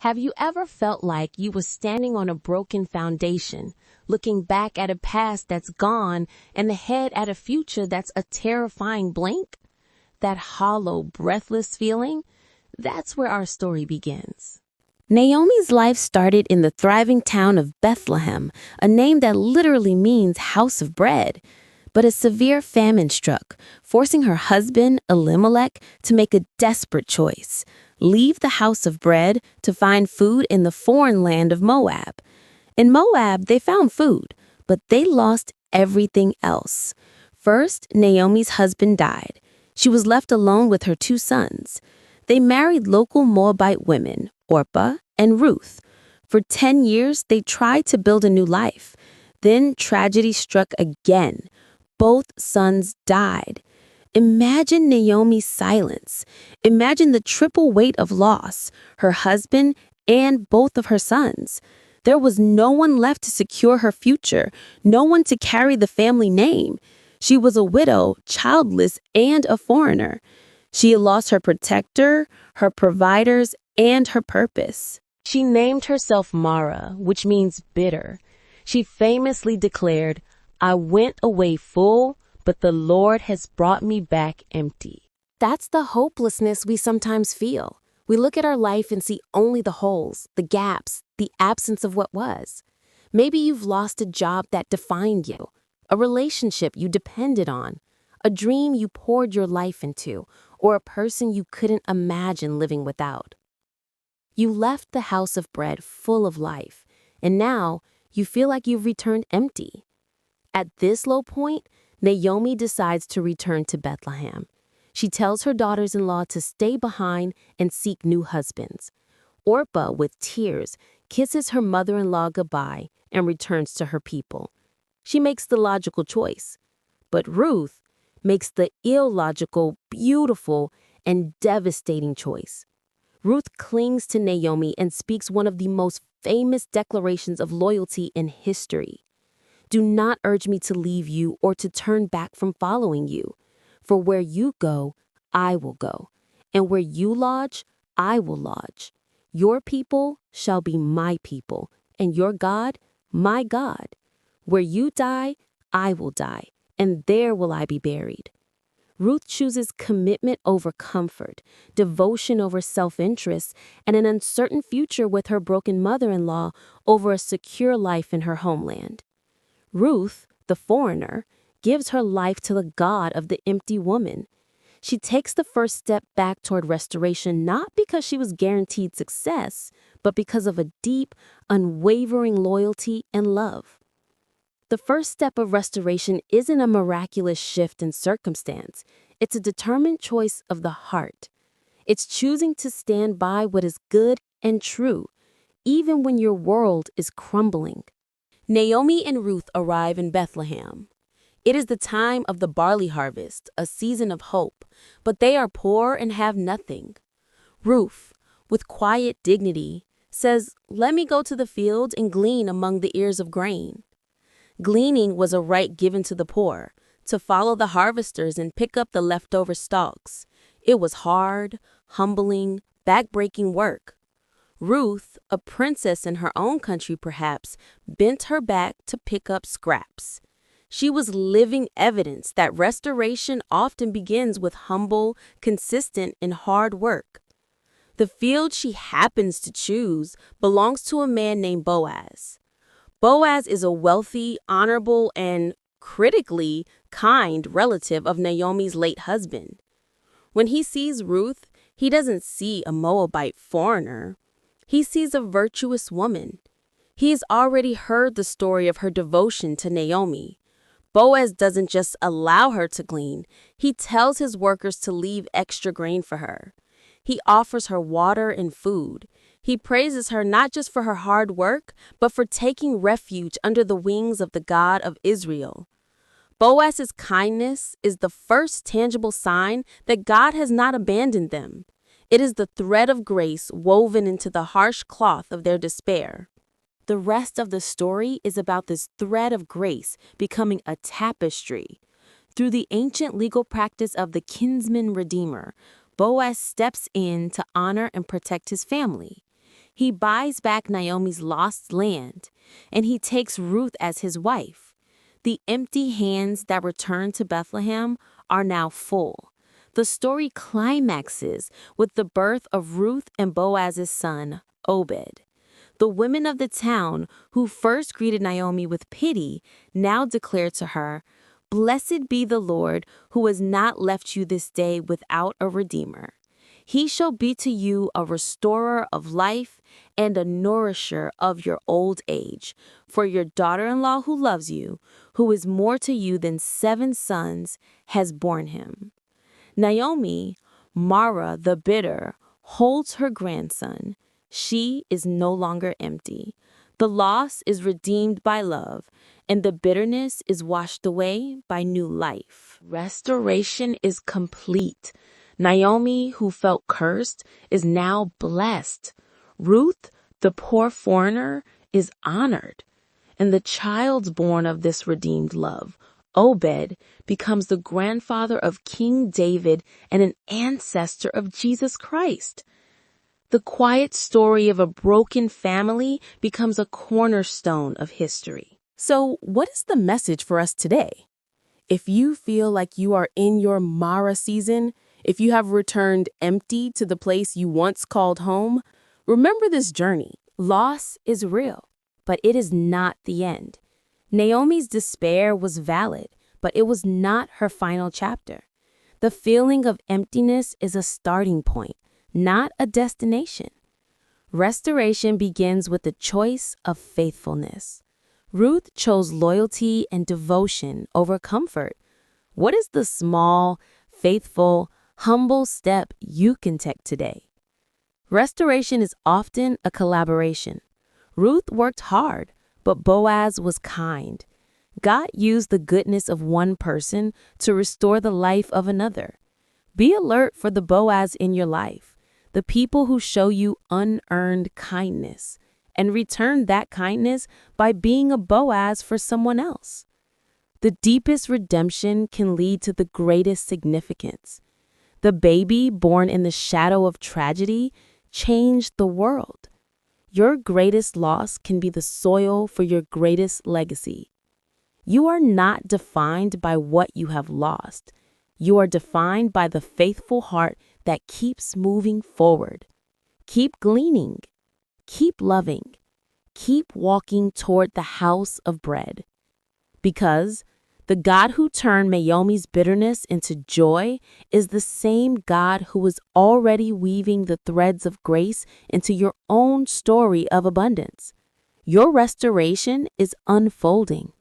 Have you ever felt like you were standing on a broken foundation, looking back at a past that's gone and ahead at a future that's a terrifying blank? That hollow, breathless feeling? That's where our story begins. Naomi's life started in the thriving town of Bethlehem, a name that literally means house of bread. But a severe famine struck, forcing her husband, Elimelech, to make a desperate choice: leave the house of bread to find food in the foreign land of Moab. In Moab, they found food, but they lost everything else. First, Naomi's husband died. She was left alone with her 2 sons. They married local Moabite women, Orpah and Ruth. For 10 years, they tried to build a new life. Then tragedy struck again. Both sons died. Imagine Naomi's silence. Imagine the triple weight of loss, her husband and both of her sons. There was no one left to secure her future, no one to carry the family name. She was a widow, childless, and a foreigner. She had lost her protector, her providers, and her purpose. She named herself Mara, which means bitter. She famously declared, "I went away full, but the Lord has brought me back empty." That's the hopelessness we sometimes feel. We look at our life and see only the holes, the gaps, the absence of what was. Maybe you've lost a job that defined you, a relationship you depended on, a dream you poured your life into, or a person you couldn't imagine living without. You left the house of bread full of life, and now you feel like you've returned empty. At this low point, Naomi decides to return to Bethlehem. She tells her daughters-in-law to stay behind and seek new husbands. Orpah, with tears, kisses her mother-in-law goodbye and returns to her people. She makes the logical choice. But Ruth makes the illogical, beautiful, and devastating choice. Ruth clings to Naomi and speaks one of the most famous declarations of loyalty in history. "Do not urge me to leave you or to turn back from following you. For where you go, I will go, and where you lodge, I will lodge. Your people shall be my people, and your God, my God. Where you die, I will die, and there will I be buried." Ruth chooses commitment over comfort, devotion over self-interest, and an uncertain future with her broken mother-in-law over a secure life in her homeland. Ruth, the foreigner, gives her life to the God of the empty woman. She takes the first step back toward restoration not because she was guaranteed success, but because of a deep, unwavering loyalty and love. The first step of restoration isn't a miraculous shift in circumstance. It's a determined choice of the heart. It's choosing to stand by what is good and true, even when your world is crumbling. Naomi and Ruth arrive in Bethlehem. It is the time of the barley harvest, a season of hope, but they are poor and have nothing. Ruth, with quiet dignity, says, "Let me go to the field and glean among the ears of grain." Gleaning was a right given to the poor, to follow the harvesters and pick up the leftover stalks. It was hard, humbling, backbreaking work. Ruth, a princess in her own country perhaps, bent her back to pick up scraps. She was living evidence that restoration often begins with humble, consistent, and hard work. The field she happens to choose belongs to a man named Boaz. Boaz is a wealthy, honorable, and critically kind relative of Naomi's late husband. When he sees Ruth, he doesn't see a Moabite foreigner. He sees a virtuous woman. He has already heard the story of her devotion to Naomi. Boaz doesn't just allow her to glean. He tells his workers to leave extra grain for her. He offers her water and food. He praises her not just for her hard work, but for taking refuge under the wings of the God of Israel. Boaz's kindness is the first tangible sign that God has not abandoned them. It is the thread of grace woven into the harsh cloth of their despair. The rest of the story is about this thread of grace becoming a tapestry. Through the ancient legal practice of the kinsman redeemer, Boaz steps in to honor and protect his family. He buys back Naomi's lost land, and he takes Ruth as his wife. The empty hands that return to Bethlehem are now full. The story climaxes with the birth of Ruth and Boaz's son, Obed. The women of the town, who first greeted Naomi with pity, now declare to her, "Blessed be the Lord, who has not left you this day without a redeemer. He shall be to you a restorer of life and a nourisher of your old age. For your daughter-in-law who loves you, who is more to you than 7 sons, has borne him." Naomi, Mara the bitter, holds her grandson. She is no longer empty. The loss is redeemed by love, and the bitterness is washed away by new life. Restoration is complete. Naomi, who felt cursed, is now blessed. Ruth, the poor foreigner, is honored. And the child born of this redeemed love, Obed, becomes the grandfather of King David and an ancestor of Jesus Christ. The quiet story of a broken family becomes a cornerstone of history. So, what is the message for us today? If you feel like you are in your Mara season, if you have returned empty to the place you once called home, remember this journey. Loss is real, but it is not the end. Naomi's despair was valid, but it was not her final chapter. The feeling of emptiness is a starting point, not a destination. Restoration begins with the choice of faithfulness. Ruth chose loyalty and devotion over comfort. What is the small, faithful, humble step you can take today? Restoration is often a collaboration. Ruth worked hard, but Boaz was kind. God used the goodness of one person to restore the life of another. Be alert for the Boaz in your life, the people who show you unearned kindness, and return that kindness by being a Boaz for someone else. The deepest redemption can lead to the greatest significance. The baby born in the shadow of tragedy changed the world. Your greatest loss can be the soil for your greatest legacy. You are not defined by what you have lost. You are defined by the faithful heart that keeps moving forward. Keep gleaning. Keep loving. Keep walking toward the house of bread. Because the God who turned Naomi's bitterness into joy is the same God who is already weaving the threads of grace into your own story of abundance. Your restoration is unfolding.